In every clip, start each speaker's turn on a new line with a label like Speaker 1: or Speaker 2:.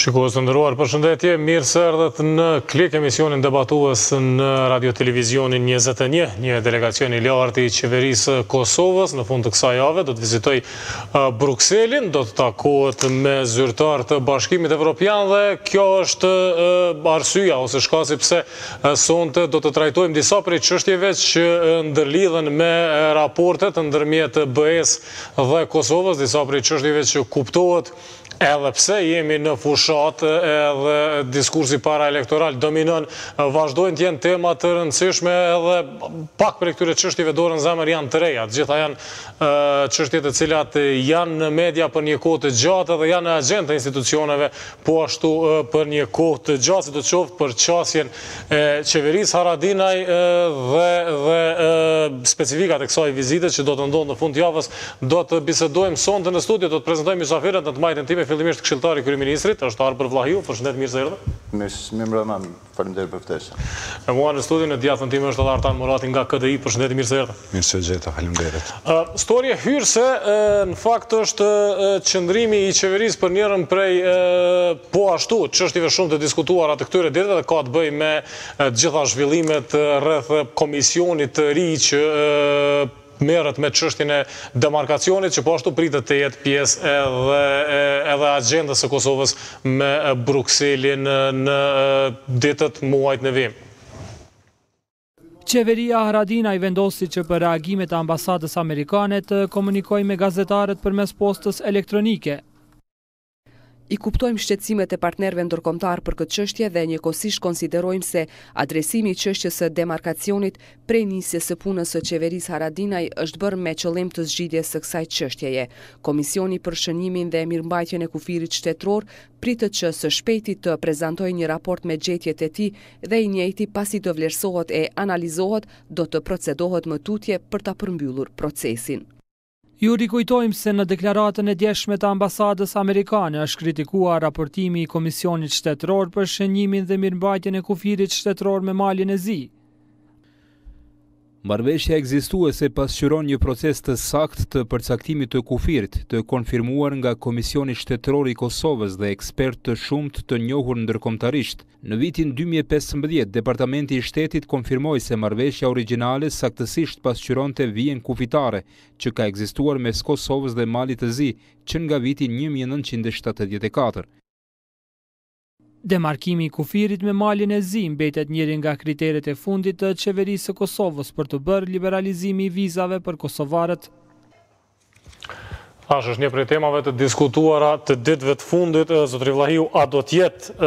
Speaker 1: Shikues të nderuar, përshëndetje, mirë se erdhët në Klik, emisionin debatues në Radio Televizionin 21. Një delegacion i lartë i qeverisë Kosovës në fund të kësaj jave do të vizitoj Brukselin, do të takohet me zyrtar të Bashkimit Evropian dhe kjo është arsyeja ose shkasi pse sonte do të trajtojmë disa prej çështjeve që ndërlidhen me raportet ndërmjet BE-s dhe Kosovës, disa prej çështjeve që kuptohet edhe pse jemi në fushat edhe diskursi paraelektoral dominon, vazhdojnë të jenë tema të rëndësishme edhe pak për këtyre çështjeve dorën zemër janë të reja. Gjitha janë çështje të cilat janë në media për një kohë të gjatë dhe janë në agjendë të institucioneve po ashtu për një kohë të gjatë, si do të qoftë për qasjen e qeverisë Haradinaj dhe specifikat e kësaj vizite që do të ndodhë në fund të javës. Do të bisedojmë sonte në studio, do të prezantojmë mysafirët në të majtën time. Fillimisht këshilltari kryeministrit, është Arber Vllahiu, përshëndet, mirë se erdhë.
Speaker 2: Mirë mbrëma, faleminderit për ftesën.
Speaker 1: E mua në studion në djathtën time është edhe Artan Murati nga KDI, përshëndet, mirë se erdhë.
Speaker 3: Mirë se gjeta, faleminderit.
Speaker 1: Storje hyrëse, në fakt është qëndrimi i qeverisë për njërën prej po ashtu çështjeve shumë të diskutuara të këtyre ditëve dhe ka të bëjë me gjitha zhvillimet rreth komisionit të ri që merret me çështjen e demarkacionit që po ashtu pritet të jetë pjesë edhe agjendës së Kosovës me Brukselin në ditët muajt në vim.
Speaker 4: Qeveria Haradinaj vendosi që për reagimet e ambasadës amerikane të komunikojë me gazetarët përmes postës elektronike.
Speaker 5: I kuptojmë shqetësimet e partnerëve ndërkombëtar për këtë çështje dhe njëkohësisht konsiderojmë se adresimi i çështjes së demarkacionit prej nisjes së punës së qeverisë Haradinaj është bërë me qëllim të zgjidhjes së kësaj çështjeje. Komisioni për shënimin dhe mirëmbajtjen e kufirit shtetëror pritet që së shpejti të prezantojë një raport me gjetjet e tij dhe i njëjti pasi të vlerësohet e analizohet do të procedohet më tutje për ta përmbyllur procesin.
Speaker 4: Ju rikujtojmë se në deklaratën e djeshme të ambasadës amerikane është kritikuar raportimi i Komisionit Shtetëror për shënimin dhe mirëmbajtjen e kufirit shtetëror me maljen e Zi.
Speaker 6: Marrëveshja ekzistuese pasqyron një proces të saktë të përcaktimit të kufirit, të konfirmuar nga Komisioni Shtetëror i Kosovës dhe ekspertë të shumtë të njohur ndërkombëtarisht. Në vitin 2015, Departamenti i Shtetit konfirmoi se marrëveshja origjinale saktësisht pasqyronte vijen kufitare që ka ekzistuar mes Kosovës dhe Malit të Zi që nga viti 1974.
Speaker 4: Demarkimi i kufirit me maljen e Zi mbetet njëri nga kriteret e fundit të qeverisë së Kosovës për të bërë liberalizimi i vizave për kosovarët.
Speaker 1: Është një prej temave të diskutuara të ditëve të fundit, zotri Vllahiu, a do të jetë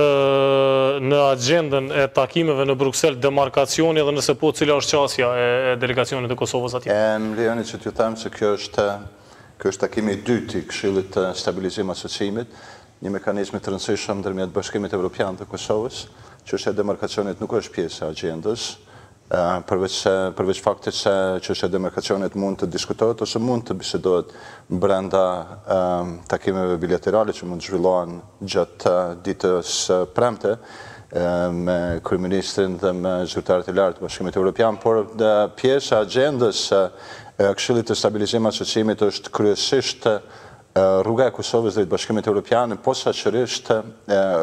Speaker 1: në agjendën e takimeve në Bruksel demarkacioni dhe nëse po cila është qasja e delegacionit të Kosovës atje?
Speaker 2: Më lejoni që t'ju them se kjo është takimi i dytë i Këshillit të Stabilizim Asociimit, një mekanizmi të rëndësishëm ndërmjet Bashkimit Evropian të Kosovës, çështja e demarkacionit nuk është pjesë e agjendës, përveç faktit se çështja e demarkacionit mund të diskutohet ose mund të bisedohet brenda takimeve bilaterale që mund të zhvillohen gjatë ditës premte me kryeministrin dhe me zyrtarët e lartë të Bashkimit Evropian, por pjesë e agjendës e Këshillit të Stabilizim Asociimit është kryesisht rruga e Kosovës drejt Bashkimit Evropian, posaçërisht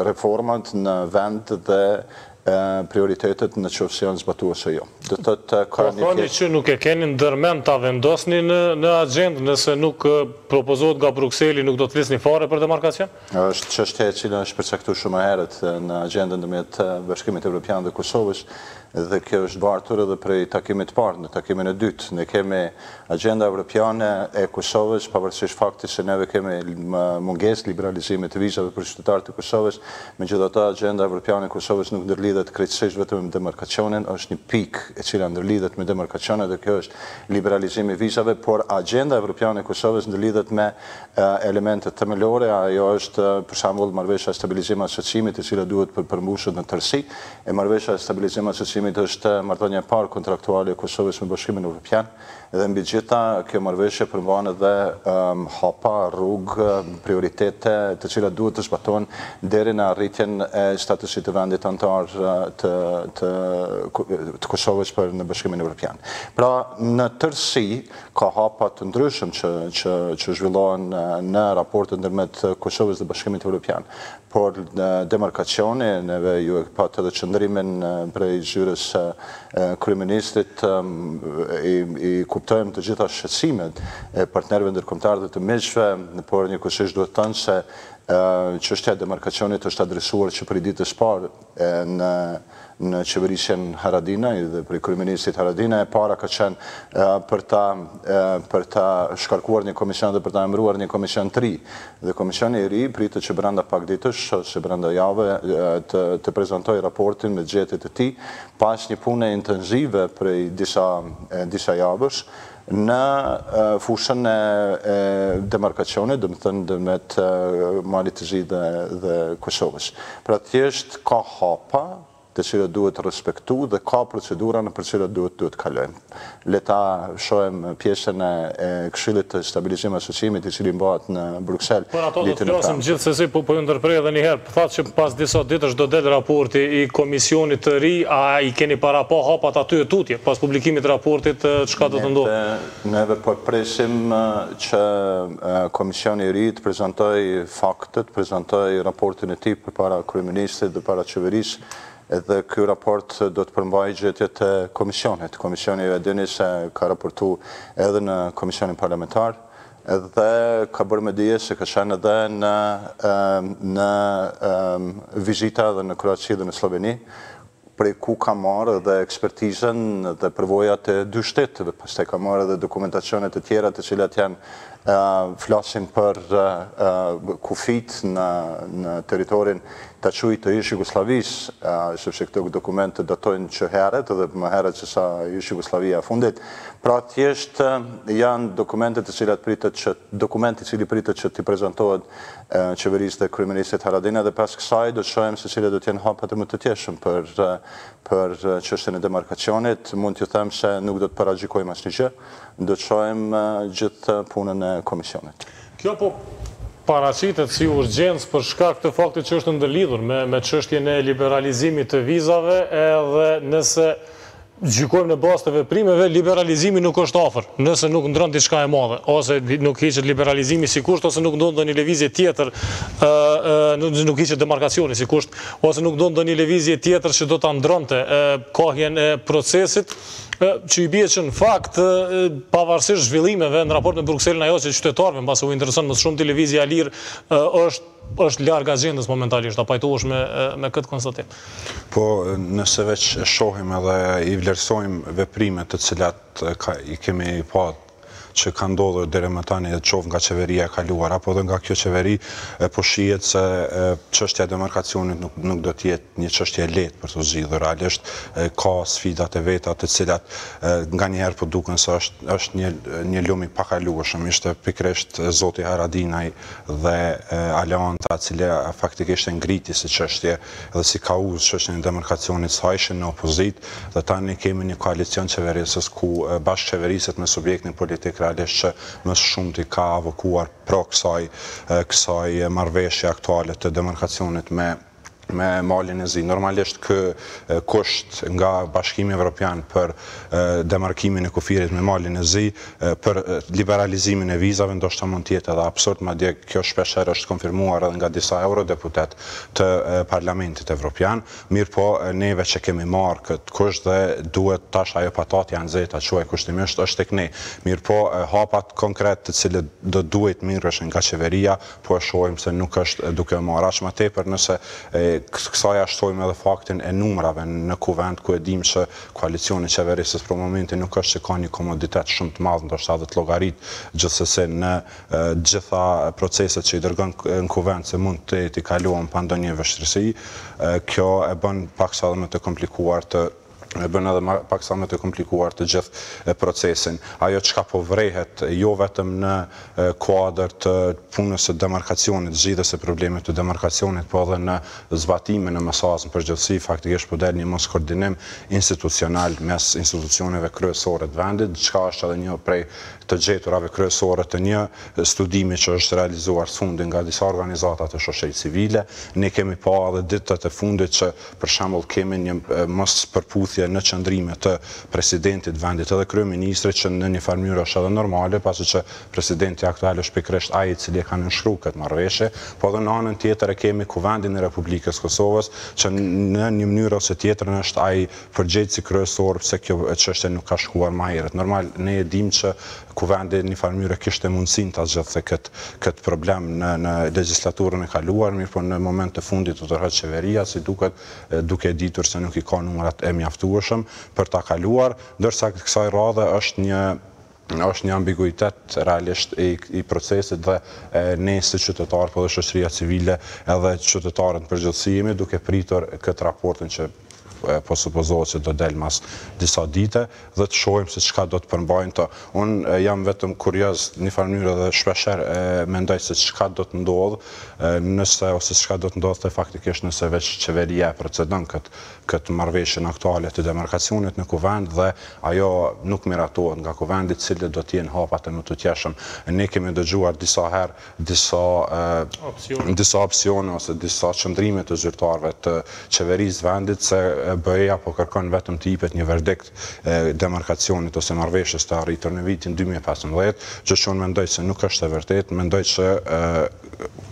Speaker 2: reformat në vend dhe prioritetet në qoftë se janë zbatuar ose jo. Do të
Speaker 1: thoni që nuk e keni ndërmend ta vendosni në agjendë nëse nuk propozohet nga Brukseli, nuk do të flisni fare për demarkacion?
Speaker 2: Është çështje e cila është përcaktuar shumë herët në agjendën ndërmjet Bashkimit Evropian dhe Kosovës dhe kjo është bartur edhe prej takimit parë, në takimin e dytë. Ne kemi agenda evropiane e Kosovës, pavarësisht faktit se neve kemi mungesë liberalizimit të vizave për qytetarët e Kosovës, megjithatë agenda evropiane e Kosovës nuk ndërlidhet krejtësisht vetëm me demarkacionin, është një pikë e cila ndërlidhet me demarkacionin dhe kjo është liberalizimi i vizave, por agenda evropiane e Kosovës ndërlidhet me elemente themelore, ajo është për shembull marrëveshja e stabilizimit e asociimit, e cila duhet përmbushet në tërësi. E marrëveshja e stabilizimit e asociimit është marrëdhënia e parë kontraktuale e Kosovës me Bashkimin Evropian, dhe mbi gjitha kjo marrëveshje përmban edhe hapa, rrugë, prioritete të cilat duhet të zbatohen deri në arritjen e statusit të vendit antar të Kosovës në Bashkimin Evropian. Pra, në tërësi ka hapa të ndryshëm që zhvillohen në raportet ndërmjet Kosovës dhe Bashkimit Evropian. Por demarkacioni, neve ju e patë edhe qëndrimin prej zyrës kryeministrit, i kuptojmë të gjitha shqetësimet e partnerëve ndërkombëtar dhe të miqve, por njëkohësisht duhet thënë se çështja e demarkacionit është adresuar që për ditës parë në qeverisjen Haradinaj dhe për kryeministrit Haradinaj. E para ka qenë për ta shkarkuar një komision dhe për ta emëruar një komision të ri. Dhe komisioni i ri pritet që brenda pak ditësh ose brenda jave të prezantojë raportin me zgjedhjet e tij, pas një pune intensive prej disa javësh në fushën e demarkacionit, do të thënë ndërmjet Malit të Zi dhe Kosovës. Pra thjesht ka hapa të cilat duhet respektu dhe ka procedura në për cilat duhet kalojmë. Le ta shohim pjesën e Këshillit të Stabilizimit Asociimit i cili mbahet në Bruksel.
Speaker 1: Por ato do të flasim gjithsesi, po ju ndërprej edhe një herë. Thatë që pas disa ditësh do del raporti i komisionit të ri, a i keni para pa hapat aty e tutje, pas publikimit të raportit çka do të ndodhë?
Speaker 2: Neve po presim që komisioni i ri të prezantojë faktet, prezantojë raportin e tij përpara kryeministrit dhe para qeverisë. Edhe ky raport do të përmbajë gjetjet e komisionit. Komisioni e dini se ka raportu edhe në komisionin parlamentar, edhe ka bërë me dije se ka qenë edhe në vizita edhe në Kroaci dhe në Sloveni, prej ku ka marrë edhe ekspertizën dhe përvojat e dy shtetëve, pastaj ka marrë edhe dokumentacionet e tjera të cilat flasin për kufit në teritorin të quajtur të ish Jugosllavisë, sepse këto dokumente datojnë që herët edhe më herët se sa ish Jugosllavia fundit. Pra thjesht janë dokumente të cilat dokumenti i cili pritet që t'i prezantohet qeverisë dhe kryeministrit Haradinaj, dhe pas kësaj do të shohim se cilat do të jenë hapat e më të tjeshëm për çështjen e demarkacionit. Mund t'ju them se nuk do të paragjikojmë asnjë gjë, do të shohim gjithë punën e komisionit.
Speaker 1: Kjo po paraqitet si urgjencë për shkak të faktit që është ndërlidhur me çështjen e liberalizimit të vizave, edhe nëse gjykojmë në bazë të veprimeve, liberalizimi nuk është afër, nëse nuk ndron diçka e madhe, ose nuk hiqet liberalizimi sikusht, ose nuk ndodh ndonjë lëvizje tjetër, nuk hiqet demarkacioni sikusht, ose nuk ndodh ndonjë lëvizje tjetër që do ta ndronte kohjen e procesit, që i bie që në fakt, pavarësisht zhvillimeve në raport me Brukselin, ajo që qytetarëve, mbas u intereson më shumë televizja e lirë, është larg agjendës momentalisht, a pajtohesh me këtë konstatim?
Speaker 3: Po, nëse veç shohim edhe i vlerësojmë veprimet të cilat i kemi pa që ka ndodhur deri më tani, qoftë nga qeveria e kaluar apo edhe nga kjo qeveri, po shihet se çështja e demarkacionit nuk do të jetë një çështje e lehtë për të zgjidhur. Realisht ka sfidat e veta të cilat nganjëherë po duken se është një lum i pakalueshëm. Ishte pikërisht zoti Haradinaj dhe Aleanta, e cila faktikisht e ngriti si çështje dhe si kauz çështjen e demarkacionit, sa ishin në opozitë, dhe tani kemi një koalicion qeverisës ku bashkëqeveriset me subjektin politik realisht që më shumë t'i ka avokuar pro kësaj marrëveshje aktuale të demarkacionit me Malin e Zi. Normalisht kë kusht nga Bashkimi Evropian për demarkimin e kufirit me Malin e Zi, për liberalizimin e vizave, ndoshta mund të jetë edhe absurd, madje kjo shpeshherë është konfirmuar edhe nga disa eurodeputet të Parlamentit Evropian. Mirë po, neve që kemi marrë këtë kusht dhe duhet tash ajo patatja nxehta quaj kushtimisht është tek ne. Mirë po, hapat konkret të cilët do duhet mirësh nga qeveria, po e shohim se nuk është duke marrë aq më tepër nëse kësaj ashtojmë edhe faktin e numrave në kuvend ku e dim që koalicioni qeverisës për momentin nuk është që ka një komoditet shumë të madh, ndoshta edhe të llogarit gjithsesi në gjitha proceset që i dërgon në kuvend se mund të i kaluam pa ndonjë vështirësi. Kjo e bën paksa edhe më të komplikuar të gjithë procesin. Ajo çka po vrehet jo vetëm në kuadër të punës së demarkacionit, zgjidhjes së problemit të demarkacionit, po edhe në zbatimin e mesazhit në përgjithësi, faktikisht po del një mos koordinim institucional mes institucioneve kryesore të vendit, çka është edhe një prej të gjeturave kryesore të një studimi që është realizuar së fundi nga disa organizata të shoqërisë civile. Ne kemi pa edhe ditët e fundit që për shembull kemi një mos përputhje në qëndrime të presidentit vendit edhe kryeministrit që në një farë mënyrë është edhe normale, pasi që presidenti aktual është pikërisht ai i cili ka nënshkruar këtë marrëveshje, po edhe në anën tjetër e kemi kuvendin e Republikës Kosovës që në një mënyrë ose tjetrën është ai përgjegjësi kryesor pse kjo çështje nuk ka shkuar më herët. Normal ne e dimë që kuvendi në një farë mënyrë kishte mundësinë ta zgjidhte këtë problem në legjislaturën e kaluar, mirë po në moment të fundit u tërheq qeveria, si duke ditur se nuk i ka numrat e mjaftueshëm për ta kaluar, ndërsa kësaj radhe është një ambiguitet realisht i procesit dhe ne si qytetarë, po dhe shoqëria civile edhe qytetarët në përgjithësi jemi duke pritur këtë raportin që po supozohet që do del mas disa dite dhe të shohim se çka do të përmbajnë të. Unë jam vetëm kurioz një farë mënyrë dhe shpesher mendoj se çka do të ndodhë ose çka do të ndodhë faktikisht nëse veç qeveria e procedon këtë marrëveshjen aktuale të demarkacionit në kuvend dhe ajo nuk miratohet nga kuvendi, cili do të jenë hapat e më të tjeshëm. Ne kemi dëgjuar disa herë disa opsione ose disa qëndrime të zyrtarëve të qeverisë vendit se BE-ja po kërkon vetëm të jepet një verdikt demarkacionit ose marrëveshjes të arritur në vitin 2015, që unë mendoj se nuk është e vërtetë, mendoj që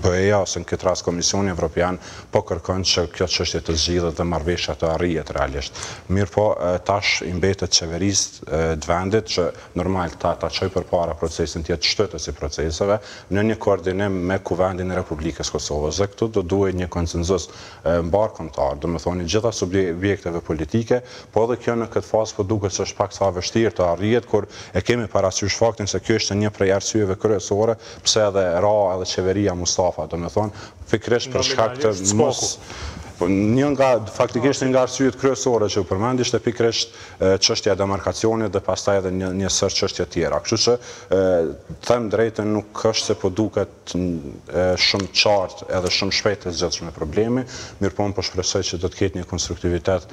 Speaker 3: BE-ja ose në këtë rast Komisioni Evropian po kërkon që kjo çështje të zgjidhet dhe marrëveshja të arrihet realisht. Mirë po tash i mbetet qeverisë të vendit që normal ta çojë përpara procesin të jetë shtëtës i proceseve në një koordinim me kuvendin e Republikës Kosovës. Dhe këtu do duhet një konsenzus mbarkombëtar, domethënë gjitha subjekteve politike, po edhe kjo në këtë fazë po duket se është pak sa vështirë të arrihet, kur e kemi parasysh faktin se kjo është një prej arsyeve kryesore pse edhe ra edhe qeveria Mustafa, domethënë pikërisht për shkak të faktikisht nga arsyet kryesore që u përmend ishte pikërisht çështja e demarkacionit dhe pastaj edhe një sër çështje tjera. Kështu që them drejtën nuk është se po duket shumë qartë edhe shumë shpejt të zgjidhshme problemi, mirëpo po shpresoj që do të ketë një konstruktivitet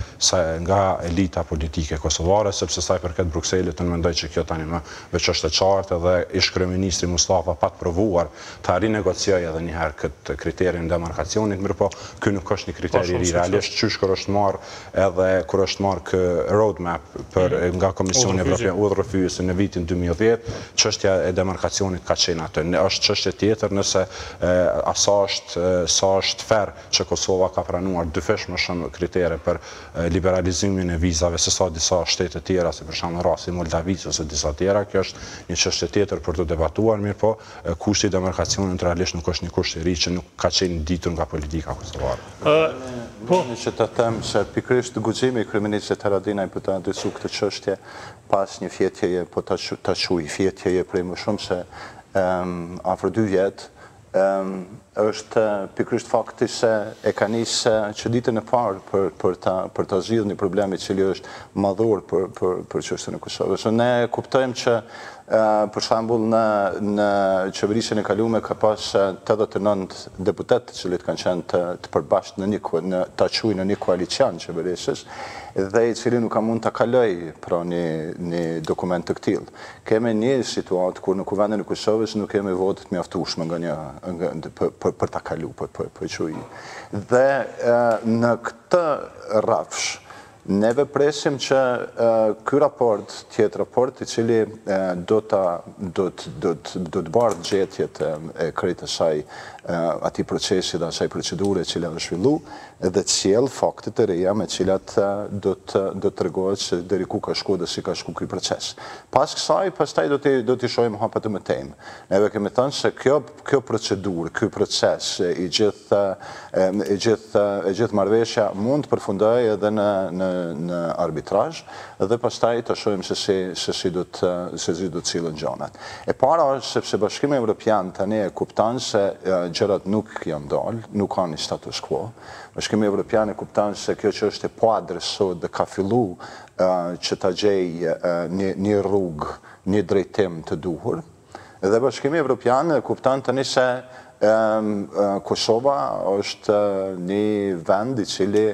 Speaker 3: nga elita politike kosovare, sepse sa i përket Brukselit unë mendoj që kjo tani më veç është e qartë edhe ish kryeministri Mustafa pa të provuar ta rinegociojë edhe një herë këtë kriterin demarkacionit, mirëpo ky nuk është një kriteri i realisht qysh kur është marrë kë roadmap nga Komisioni Evropian udhërrëfyesi në vitin 2010, çështja e demarkacionit ka qenë atë. Është çështje tjetër nëse sa është fair që Kosova ka pranuar dyfish më shumë kritere për liberalizimin e vizave se sa disa shtete tjera, si për shembull rasti Moldavisë ose disa tjera. Kjo është një çështje tjetër për të debatuar, mirë po kushti i demarkacionit realisht nuk është një kusht i ri që nuk ka qenë ditur nga politika kosovare.
Speaker 2: Në që të them se pikërisht guximi i kryeministrit Haradinaj për të adresuar këtë çështje pas një fjetjeje, po ta quaj fjetjeje prej më shumë se afër 2 vjet, është pikërisht fakti se e ka nisë që ditën e parë për ta zgjidhur një problem i cili është madhor për çështjen e Kosovës. Ne kuptojmë që për shembull në qeverisjen e kaluar ka pas 89 deputet që kanë qenë të përbashkët në një koalicion qeverisës dhe i cili nuk ka mund të kaloj pra një dokument të këtill. Kemi një situatë kur në kuvendin e Kosovës nuk kemi votet mjaftueshme për ta kaluar, për quaj. Dhe në këtë rrafsh Neve presim që ky raport, tjetë raport, i cili do të bardh gjetjet e krejtë saj ati procesi dhe asaj procedure cila është fillu, dhe cilë faktet e reja me cilat do të tregohet se deri ku ka shku dhe si ka shku ky proces. Pas kësaj, pastaj do t'i shojmë hapet më temë. Neve kemi thënë se kjo procedurë, ky proces, i gjithë marrëveshja mund të përfundoj edhe në arbitrazh dhe pastaj të shojmë se si do të cilën gjanat. E para është sepse Bashkimi Evropian tani e kupton se gjërat nuk janë dalë, nuk ka një status quo. Bashkimi Evropian e kupton se kjo që është e paadresuar dhe ka fillu që ta gjej një rrugë, një drejtim të duhur. Dhe Bashkimi Evropian e kupton tani se Kosova është një vend i cili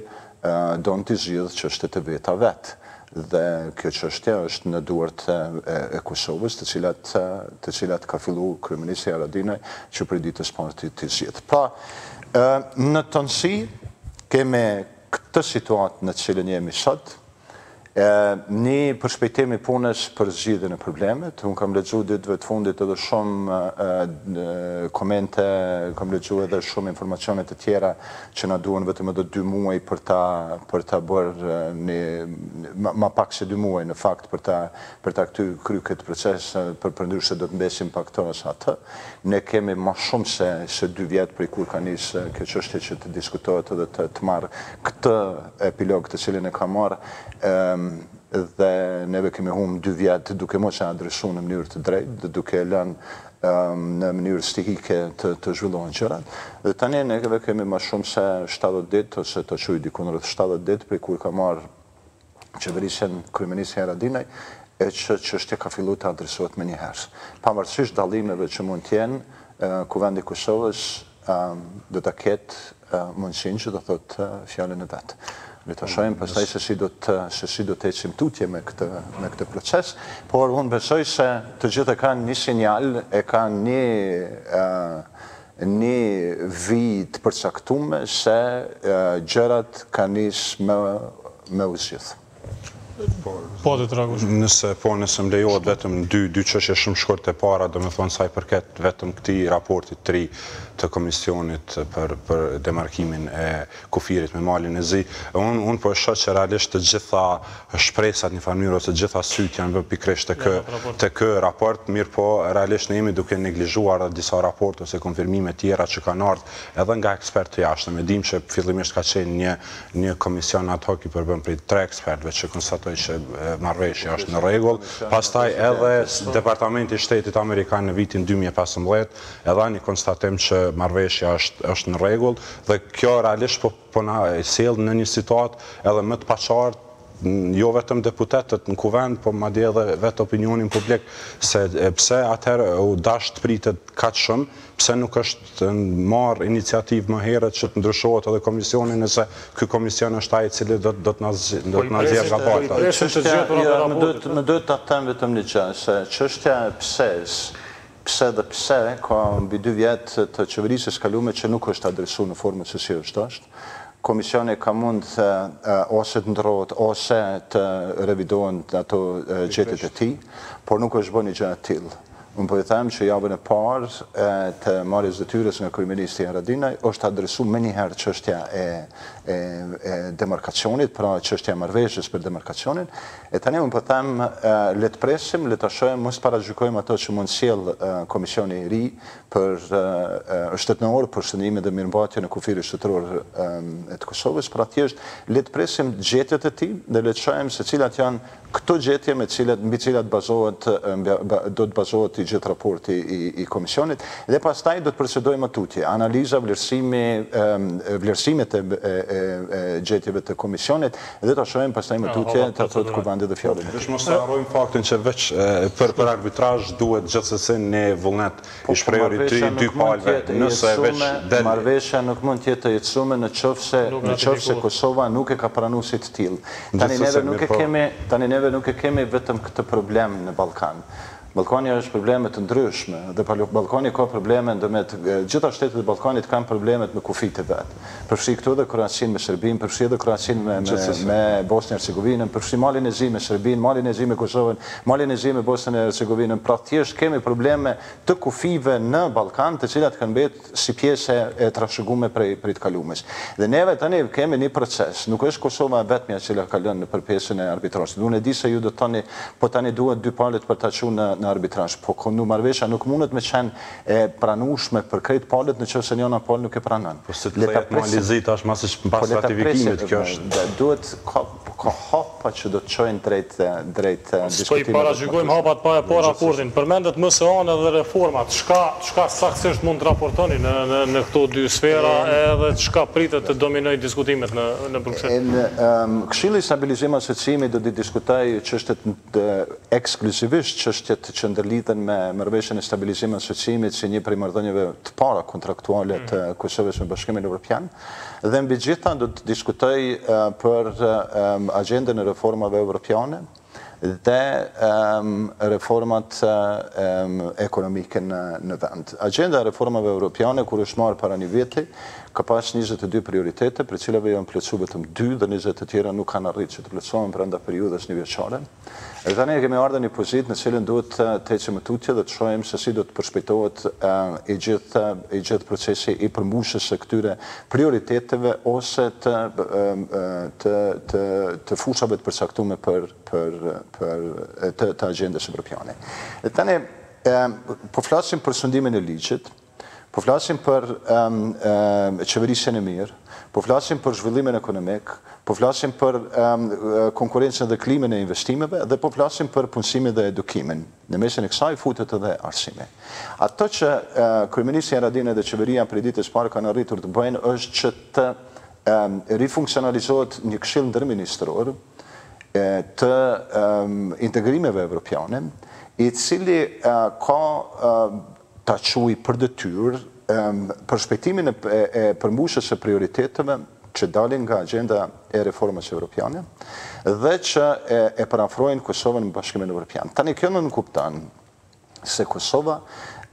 Speaker 2: do të zgjidhë çështjet e veta vetë. Dhe kjo çështje është në duart e Kosovës, të cilat ka fillu kryeministri Haradinaj që prej ditës parë të zgjidhë. Pra, në tonësi kemi këtë situatë në cilën jemi sot, një përshpejtimi punës për zgjidhjen e problemet. Unë kam lexuar ditëve të fundit edhe shumë komente, kam lexuar edhe shumë informacione të tjera që na duhen vetëm edhe 2 muaj për ta bërë ma pak se 2 muaj në fakt për ta kry këtë proces, përndryshe do të mbesim pak këto as atë. Ne kemi më shumë se 2 vjet prej kur ka nisë kjo çështje që të diskutohet edhe të marrë këtë epilog të cilin e ka marrë, dhe neve kemi humbur 2 vjet duke mos e adresuar në mënyrë të drejtë dhe duke lënë në mënyrë stihike të zhvillohen gjërat. Dhe tani neve kemi më shumë se 70 ditë ose të quaj diku rreth 70 ditë prej kur ka marrë qeverisjen kryeministri Haradinaj, e që çështja ka filluar të adresohet më njëherë. Pavarësisht dallimeve që mund të jenë, kuvendi i Kosovës do ta ketë mundësinë që do thotë fjalën e vet. Le të shohim pastaj se si do të ecim tutje me këtë proces, por unë besoj se të gjithë kanë një sinjal, e kanë një vit përcaktuar se gjërat kanë nisë me u zgjidh.
Speaker 1: Po të tragush.
Speaker 3: Nëse më lejohet vetëm dy çështje shumë shkurt e para, do me thonë sa i përket vetëm këtij raportit të ri të komisionit për demarkimin e kufirit me malin e zi. Unë po e shoh që realisht të gjitha shpresat një farë mënyrë ose të gjitha syt janë vënë pikërisht te ky raport, mirë po realisht ne jemi duke neglizhuar disa raporte ose konfirmime tjera që kanë ardhur edhe nga ekspertë të jashtëm. E dim që fillimisht ka qenë një komision ad hoc i përbën prej 3 ekspertëve që konstatoi që marrëveshja është në rregull, pastaj edhe Departamenti i Shtetit Amerikan në vitin 2015 e dha një konstatim që marrëveshja është në rregull, dhe kjo realisht po na sjell në një situatë edhe më të paqartë, jo vetëm deputetët në kuvend, po madje edhe vetë opinionin publik, se pse atëherë u dash të pritet kaq shumë, pse nuk është marrë iniciativë më herët që të ndryshohet edhe komisioni, nëse ky komision është ai i cili do të na nxjerrë nga bota.
Speaker 2: Më duhet ta them vetëm një gjë, se çështja e pse ka mbi 2 vjet të qeverisë së kaluar që nuk është adresuar në formën se si është. Komisioni ka mund ose të ndrohet ose të revidohen ato gjetjet e tij, por nuk është bërë një gjë e tillë. Unë po i them që javën e parë të marrjes detyrës nga kryeministri Haradinaj është adresuar më një herë çështja e demarkacionit, pra çështja e marrëveshjes për demarkacionin. E tani unë po them le të presim, le ta shohim, mos paragjykojmë ato që mund sjell komisioni i ri për shtetënor për shëndimin dhe mirëmbajtjen e kufirit shtetëror të Kosovës, pra thjesht le të presim gjetjet e tij dhe le të shohim se cilat janë këto gjetje mbi cilat do të bazohet i gjithë raporti i komisionit, dhe pastaj do të procedojmë tutje. Analiza, vlerësimet e gjetjeve të komisionit, dhe ta shohim pastaj më tutje të thotë kuvendit dhe fjalën.
Speaker 3: Veç mos harrojmë faktin që veç për arbitrazh duhet gjithsesi në vullnet i shprehur i 2 palëve, nëse veç
Speaker 2: marrëveshja nuk mund të jetë të jetësuar nëse Kosova nuk e ka pranuar si të tillë. Tani neve nuk e kemi vetëm këtë problem në Ballkan. Ballkani është probleme të ndryshme dhe Ballkani ka probleme ndërmjet gjitha shtetet e Ballkanit kanë problemet me kufit e vet. Përfshi këtu edhe Kroacinë me Serbinë, përfshi edhe Kroacinë me Bosnjë-Hercegovinën, përfshi Malin e Zi me Serbinë, Malin e Zi me Kosovën, Malin e Zi me Bosnjë-Hercegovinën. Pra thjesht kemi probleme të kufive në Ballkan, të cilat kanë mbetë si pjesë e trashëguar prej të kalumes. Dhe neve tani kemi një proces. Nuk është Kosova vetmja që ka lënë për pjesën e arbitrazhit. Unë e di se ju do të thoni, po tani duhet dy palët për ta çuar në arbitrazh, po marrëveshja nuk mundet me qenë e pranueshme për krejt palët nëse njëna palë nuk e pranon.
Speaker 3: Po se të thejet analizit tash pas ratifikimit kjo është.
Speaker 2: Duhet ka hapa që do të çojnë drejt diskutimit.
Speaker 1: Po i parashikojmë hapat pa e pa raportin. Përmendet MSA-n edhe reformat. Çka saktësisht mund të raportoni në këto dy sfera edhe çka pritet të dominojë diskutimet në Brukselin?
Speaker 2: Këshilli i Stabilizimit dhe Asociimit do të diskutojë çështjet ekskluzivisht çështjet që ndërlidhen me marrëveshjen e stabilizimit dhe asociimit si një prej marrëdhënieve të para kontraktuale të Kosovës me Bashkimin Evropian dhe mbi gjitha do të diskutojë për agjendën e reformave evropiane dhe reformat ekonomike në vend. Agenda e reformave evropiane, kur është marrë para një viti, ka pas 22 prioritete, për cilave janë plotësuar vetëm 2 dhe 20 të tjera nuk kanë arritur që të plotësohen brenda periudhës njëvjeçare. Dhe tani kemi ardhur në pozitë në cilën duhet të ecim tutje dhe të shohim se si do të përshpejtohet i gjithë procesi i përmbushjes së këtyre prioriteteve ose të fushave të përcaktuara të agjendës evropiane. Dhe tani po flasim për sundimin e ligjit, po flasim për qeverisjen e mirë, po flasim për zhvillimin ekonomik, po flasim për konkurrencën dhe klimën e investimeve dhe po flasim për punësimin dhe edukimin. Në mesin e kësaj futet edhe arsimi. Ato që kryeministri Haradinaj dhe qeveria prej ditës parë kanë arritur të bëjnë është që të rifunksionalizohet një këshill ndërministror të integrimeve evropiane, i cili ka ta quaj për detyrë përshpejtimin e përmbushjes së prioriteteve që dalin nga agenda e reformës evropiane dhe që e parafrojnë Kosovën në Bashkimin Evropian. Tani kjo nuk kupton se Kosova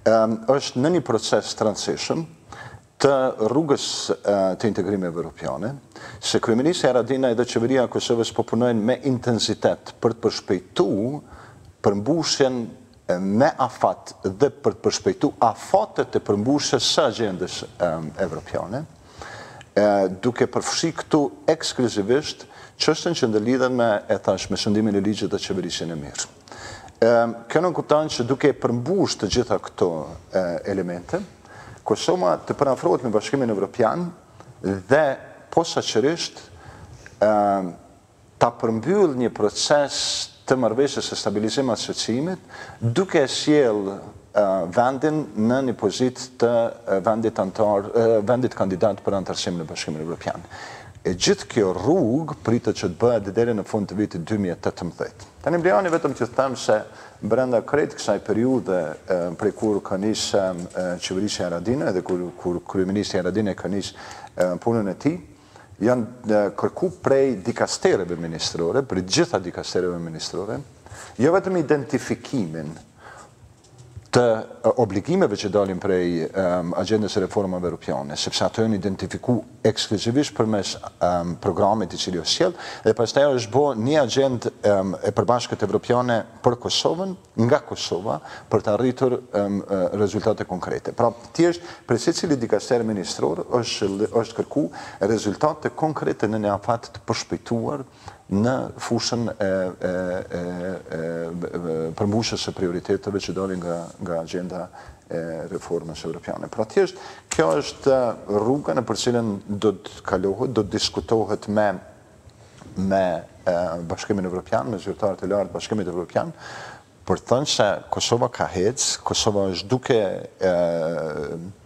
Speaker 2: është në një proces transition të rrugës të integrimeve evropiane, se kryeministri Haradinaj dhe qeveria e Kosovës po punojnë me intensitet për të përshpejtuar përmbushjen me afat dhe për të përshpejtu afatet e përmbushjes së agjendës evropiane, duke përfshi këtu ekskluzivisht çështën që ndërlidhen me sundimin e ligjit dhe qeverisjen e mirë. Kjo nuk kupton që duke përmbush të gjitha këto elemente, Kosova të parafrohet me Bashkimin Evropian dhe posaçërisht ta përmbyll një proces të marrëveshjes së stabilizimit dhe asociimit, duke sjell vendin në një pozitë të vendit kandidat për antarësim në Bashkimin Evropian. E gjithë kjo rrugë pritet që të bëhet deri në fund të vitit 2018. Tani më lejoni vetëm të them se brenda krejt kësaj periudhe prej kur ka nisë qeverisja Haradinaj dhe kur kryeministri Haradinaj ka nisë punën e tij, janë kërku prej dikastereve ministrore, prej gjitha dikastereve ministrore, jo vetëm identifikimin të obligimeve që dalin prej agjendës e reformave evropiane, sepse ato janë identifiku ekskluzivisht përmes programit i cili është sjell, dhe pastaj është bërë një agjendë e përbashkët evropiane për Kosovën, nga Kosova, për të arritur rezultate konkrete. Pra, thjesht, për secili dikaster ministror është kërku rezultate konkrete në një afat të përshpejtuar në fushën e përmbushjes së prioriteteve që dalin nga agenda e reformës evropiane. Pra thjesht, kjo është rruga në për cilën do të kalohet, do të diskutohet me Bashkimin Evropian, me zyrtarët e lartë Bashkimit Evropian, për të thënë se Kosova ka hec, Kosova është duke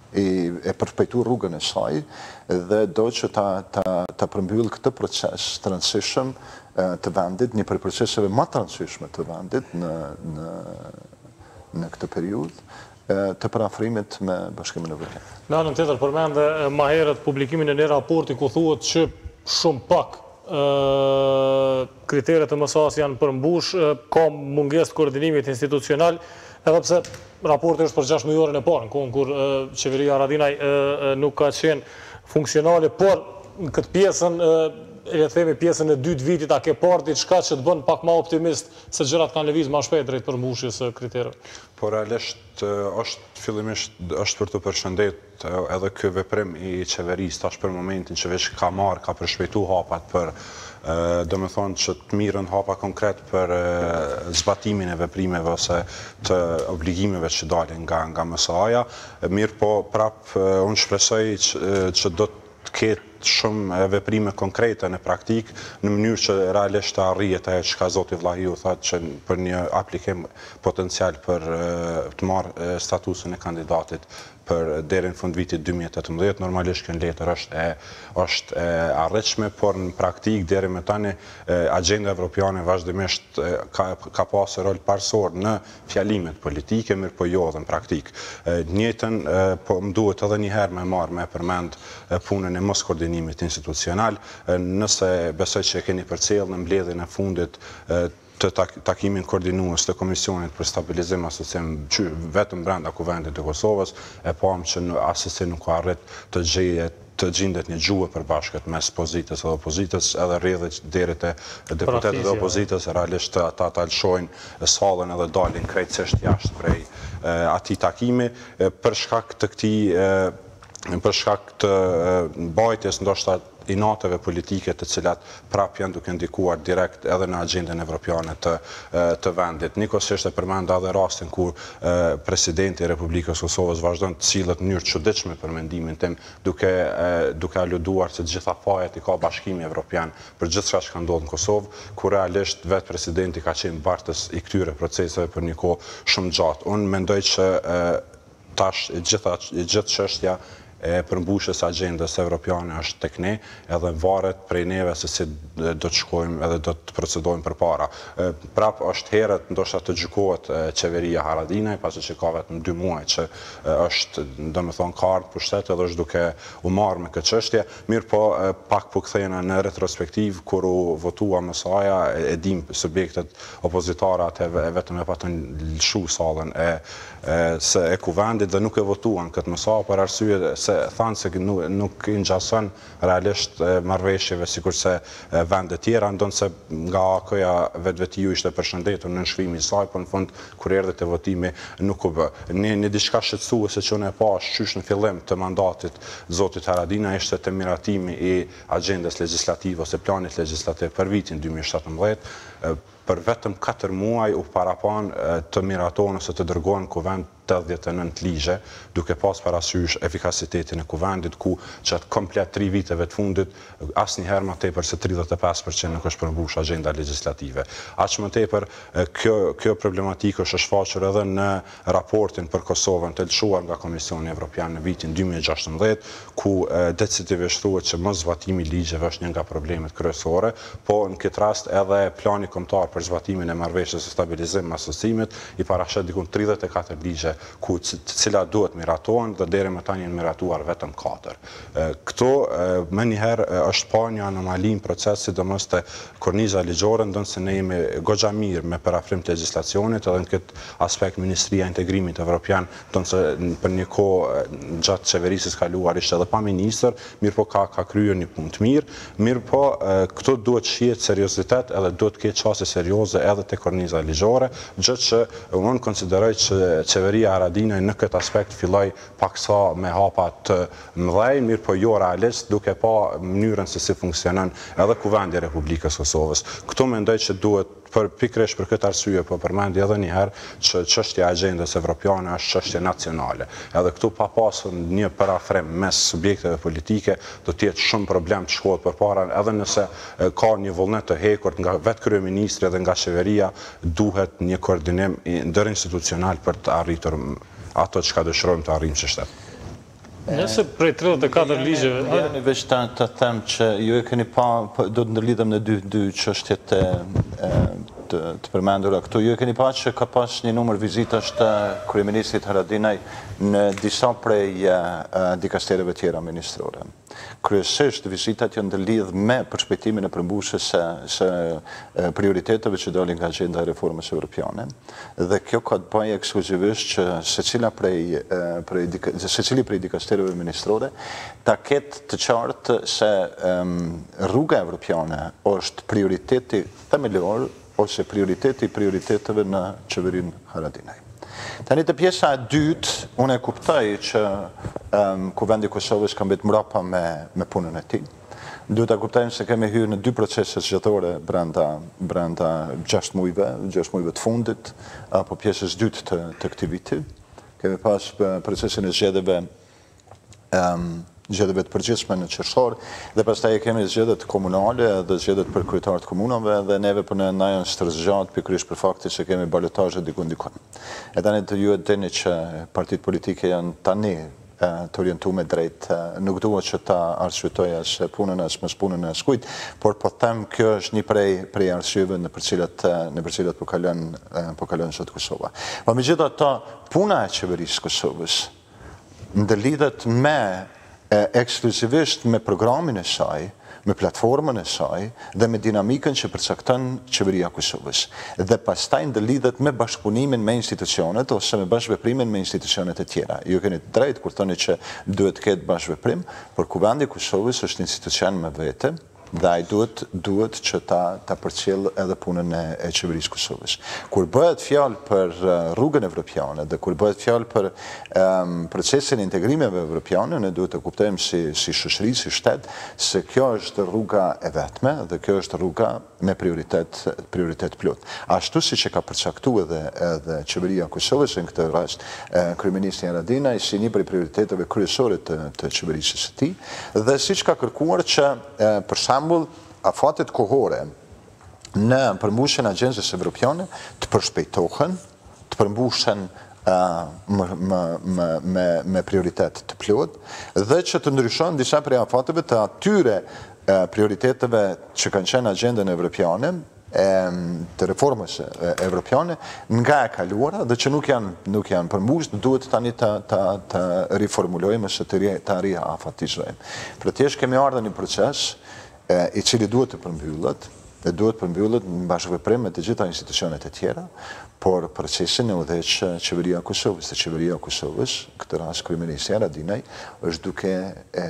Speaker 2: e përshpejtu rrugën e saj dhe do që ta përmbyll këtë proces transition të vendit, një për proceseve ma transitionme të vendit në këtë periudhë të parafrimit me Bashkimin Evropian.
Speaker 1: Në anën tjetër përmende ma herët publikimin e një raporti ku thuhet që shumë pak kriteret e MSA-s janë përmbush, ka mungesë koordinimit institucional. Edhe pse raporti është për 6 mujorin e parë, në kohën kur qeveria Haradinaj nuk ka qenë funksionale, por në këtë pjesën, themi pjesën e 2 vitit, a ke parë diçka që të bën pak më optimist se gjërat kanë lëviz më shpejt drejt përmbushjes së kriterëve?
Speaker 3: Po realisht fillimisht është për të përshëndet edhe ky veprim i qeverisë tash për momentin që veç ka përshpejtu hapat për do me thonë që të mirën hapa konkret për zbatimin e veprimeve ose të obligimeve që dalin nga MSA-ja. Mirë po prap unë shpresoj që do të ketë shumë veprime konkrete në praktik, në mënyrë që realisht të arrijet ajo që ka Zoti Vllahiu thotë që për një aplikim potencial për të marrë statusin e kandidatit për deri në fund vitit 2018, normalisht kjo letër është e arritshme, por në praktik deri më tani agenda evropiane vazhdimisht ka pasur rol parsor në fjalimet politike, mirë po jo edhe në praktik. Njëjtën po më duhet edhe një herë me përmend punën e mos koordinimit institucional, nëse besoj që e keni përcjellë në mbledhjen e fundit të takimin koordinues të Komisionit për Stabilizim Asocim vetëm brenda Kuvendit të Kosovës, e pam që asesi nuk ka arrit të gjendet një gjuhë përbashkët mes pozitës dhe opozitës, edhe rrjedhët deri te deputetët e opozitës realisht ata ta lëshojnë sallën edhe dalin krejtësisht jashtë prej atij takimi për shkak të mbajtjes ndoshta inateve politike të cilat prap janë duke ndikuar direkt edhe në agendën evropiane të vendit. Nikosisht e përmenda edhe rastin kur presidenti i Republikës Kosovës vazhdon të cilët në mënyrë të çuditshme për mendimin tim, duke aluduar se gjitha fajet i ka Bashkimi Evropian për gjithçka që ka ndodhur në Kosovë, kur realisht vetë presidenti ka qenë bartës i këtyre proceseve për një kohë shumë gjatë. Unë mendoj që tash gjithë çështja e përmbushjes agendës evropiane është tek ne, edhe varet prej neve se si do të shkojmë edhe do të procedojmë përpara. Prap është herët ndoshta të gjykohet qeveria Haradinaj, pasi që ka vetëm 2 muaj që është, domethënë, ka ardhur pushtet edhe është duke u marrë me këtë çështje. Mirë po pak po kthehena në retrospektiv kur u votua MSA-ja, e dim subjektet opozitare atë vetëm e patën lëshu sallën e kuvendit dhe nuk e votuan këtë MSA për arsye se thanë se nuk i ngjason realisht marrëveshjeve sikurse vende tjera, ndonë se nga AK-ja vetvetiju ishte përshëndetur në nënshkrimin e saj, por në fund kur erdhi te votimi nuk u bë. Një diçka shqetësuese që unë e pa qysh në fillim të mandatit Zotit Haradinaj ishte te miratimi i agendës legjislative ose planit legjislativ për vitin 2017, për vetëm 4 muaj u parapan të miratohen ose të dërgohen kuvend 89 ligje, duke pas parasysh efikasitetin e kuvendit, ku që atë komplet 3 viteve të fundit, asnjëherë më tepër se 35% nuk është përmbush agenda legjislative. Aq më tepër, kjo problematikë është shfaqur edhe në raportin për Kosovën të lëshuar nga Komisioni Evropian në vitin 2016, ku decisivisht thuhet që mos zbatimi i ligjeve është një nga problemet kryesore, po në këtë rast edhe plani kombëtar për zbatimin e marrëveshjes së stabilizimit asocimit i paraqet dikun 34 ligje të cilat duhet miratohen dhe deri më tani janë miratuar vetëm 4. Këto më njëherë është pa një anomali në proces, sidomos te korniza ligjore, ndonë se ne jemi goxha mirë me parafrim të legjislacionit, edhe në këtë aspekt Ministria e Integrimit Evropian, ndonë se për një kohë gjatë qeverisës kaluar ishte edhe pa ministër, mirë po ka kryer një punë të mirë po këto duhet shihet seriozitet edhe duhet ketë çësie serioze edhe te korniza ligjore, gjë që unë konsideroj që qeveria Haradinaj në këtë aspekt filloi paksa me hapa të mëdhej, mirë po jo realist, duke pa mënyrën se si funksionon edhe Kuvendi i Republikës Kosovës. Këtu mendoj që duhet pikërisht për këtë arsye po përmendi edhe një herë që çështja e agendës evropiane është çështje nacionale. Edhe këtu pa pasur një parafrim mes subjekteve politike do të jetë shumë problem të shkohet përpara, edhe nëse ka një vullnet të hekurt nga vetë kryeministri dhe nga qeveria, duhet një koordinim ndërinstitucional për të arritur ato që ka dëshirojmë të arrijmë që shtet.
Speaker 1: Nëse prej 34 ligjeve...
Speaker 2: Jeni veç të them që ju e keni pa, do të ndërlidhem në dy çështjet të përmendura këtu. Ju e keni parë që ka pas një numër vizitash të kryeministrit Haradinaj në disa prej dikastereve tjera ministrore. Kryesisht vizitat janë të lidh me perspektimin e përmbushjes së prioriteteve që dalin nga agenda e reformës evropiane. Dhe kjo ka të bëjë ekskluzivisht që secili prej dikastereve ministrore ta ketë të qartë se rruga evropiane është prioriteti themelor ose prioriteti i prioriteteve në qeverinë Haradinaj. Tani të pjesa e dytë, unë e kuptoj që Kuvendi i Kosovës ka mbetë mbrapa me punën e tij. Duhet ta kuptojmë se kemi hyrë në dy procese zgjedhore brenda 6 muajve të fundit, apo pjesës dytë të këtij viti. Kemi pas procesin e zgjedhjeve të përgjithshme në qershor, dhe pastaj kemi zgjedhjet komunale dhe zgjedhjet për kryetarët komunave, dhe neve po na janë stërgjatë pikërisht për faktin se kemi balotazhe diku ndikon. E tani të ju e dini që partitë politike janë tani të orientuar drejt, nuk duhet që ta arsyetoj as punën as mos punën e askujt, por po them kjo është një prej arsyeve në për cilat po kalon sot Kosova. Po megjithatë, puna e qeverisë Kosovës ndërlidhet ekskluzivisht me programin e saj, me platformën e saj dhe me dinamikën që përcakton qeveria Kosovës. Dhe pastaj ndërlidhet me bashkëpunimin me institucionet ose me bashkëveprimin me institucionet e tjera. Ju keni drejt kur thoni që duhet të ketë bashkëveprim, por Kuvendi i Kosovës është institucion me vete dhe ai duhet që ta përcjell edhe punën e qeverisë Kosovës. Kur bëhet fjalë për rrugën evropiane dhe kur bëhet fjalë për procesin e integrimeve evropiane, ne duhet të kuptojmë si shoqëri, si shtet, se kjo është rruga e vetme dhe kjo është rruga me prioritet plot. Ashtu siç e ka përcaktuar edhe qeveria e Kosovës në këtë rast, kryeministri Haradinaj si një prej prioriteteve kryesore të qeverisë së tij, dhe siç ka kërkuar që për shembull afatet kohore në përmbushjen e agjendës evropiane të përshpejtohen, të përmbushen me prioritet të plot, dhe që të ndryshojnë disa prej afateve të atyre prioriteteve që kanë qenë agjendën evropiane, të reformës evropiane nga e kaluara dhe që nuk janë përmbushur, duhet tani të riformulojmë ose të riafatizojmë. Për të kemi ardhur në një proces i cili duhet të përmbyllet, dhe duhet përmbyllet në bashkëveprim me të gjitha institucionet e tjera, por procesin e udhëheq qeveria e Kosovës. Dhe qeveria e Kosovës, këtë rast kryeministri Haradinaj, është duke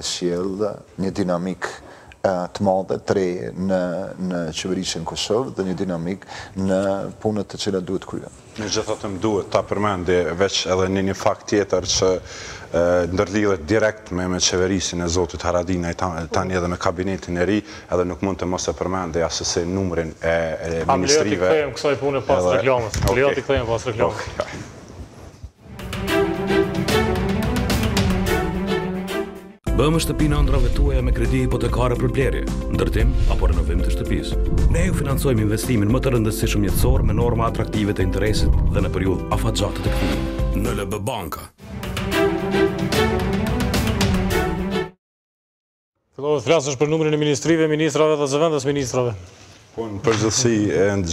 Speaker 2: sjell një dinamik të madhe, të re në qeverisjen Kosovë dhe një dinamik në punët të cilat duhet kryen.
Speaker 3: Megjithatë më duhet ta përmendje veç edhe një fakt tjetër që ndërlidhet direkt me qeverisin e zotit Haradinaj, tani edhe me kabinetin e ri, edhe nuk mund të mos e përmendje asëse numrin e ministrive.
Speaker 1: A le të kthejmë kësaj pune pas reklamës. Le të kthejmë pas reklamës.
Speaker 7: Bëmë shtëpi në ëndrave tuaja me kredi hipotekare për blerje, ndërtim apo renovim të shtëpisë. Ne ju financojmë investimin më të rëndësishëm jetësor me norma atraktive të interesit dhe në periudhë afatgjatë të kthimit. Në LB Banka.
Speaker 1: Fillohet flasësh për numrin e ministrave dhe zëvendës ministrave.
Speaker 3: Po, në përgjithësi,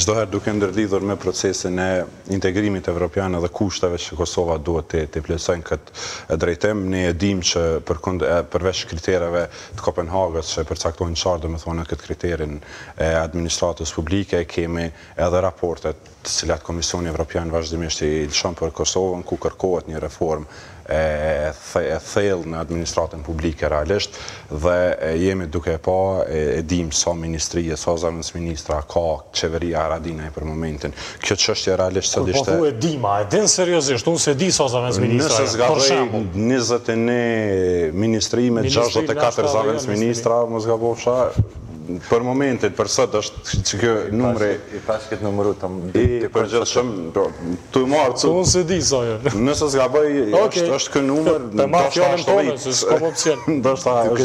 Speaker 3: çdo herë duke ndërlidhur me procesin e integrimit evropian dhe kushteve që Kosova duhet të plotësojnë këtë drejtim, ne e dimë që përveç kritereve të Kopenhagës që përcaktojnë qartë, domethënë këtë kriterin e administratës publike, kemi edhe raportet të cilat Komisioni Evropian vazhdimisht i lëshon për Kosovën, ku kërkohet një reformë e thellë në administratën publike realisht, dhe jemi duke e dim sa ministrije, sa zëvendës ministra ka qeveria Haradinaj për momentin. Kjo çështje realisht sot ishte.
Speaker 1: Po e di, ma e din seriozisht, unë se di sa zëvendës ministra.
Speaker 3: Nëse zgaboj 21 ministri me 64 zëvendës ministra, mos gabofsha. Për momentin, për sot është që kjo numri...
Speaker 2: I pas këtë numëru të më...
Speaker 3: I përgjithshëm, të marë...
Speaker 1: Unë se di sa jërë.
Speaker 3: Nëse zgaboj, është kë numër...
Speaker 1: Të marë fjallën tonë, se s'kom opcion.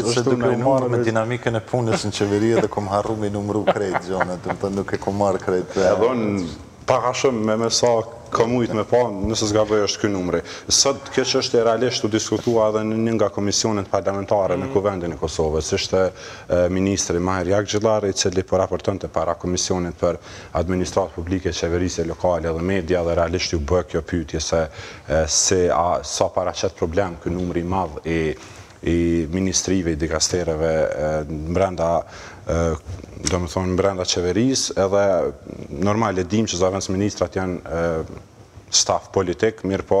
Speaker 2: Është duke u marë me dinamikën e punës në qeveria dhe kom harru me numëru krejt, Gjonat, nuk e kom marë krejt.
Speaker 3: Edhe unë, paka shumë me sa ka mujt me pa, nëse s'ga bëj është ky numri. Sot kjo çështje realisht u diskutua edhe në një nga komisionet parlamentare në Kuvendin e Kosovës. Ishte ministri Mahir Jakxhillari, i cili po raportonte para komisionit për administratë publike, qeverisje lokale dhe media, dhe realisht ju bë kjo pyetje se sa paraqet problem ky numri i madh i ministrive, i dikastereve brenda brenda qeverisë, edhe normal e dim që zavendës ministrat janë staf politik, mirë po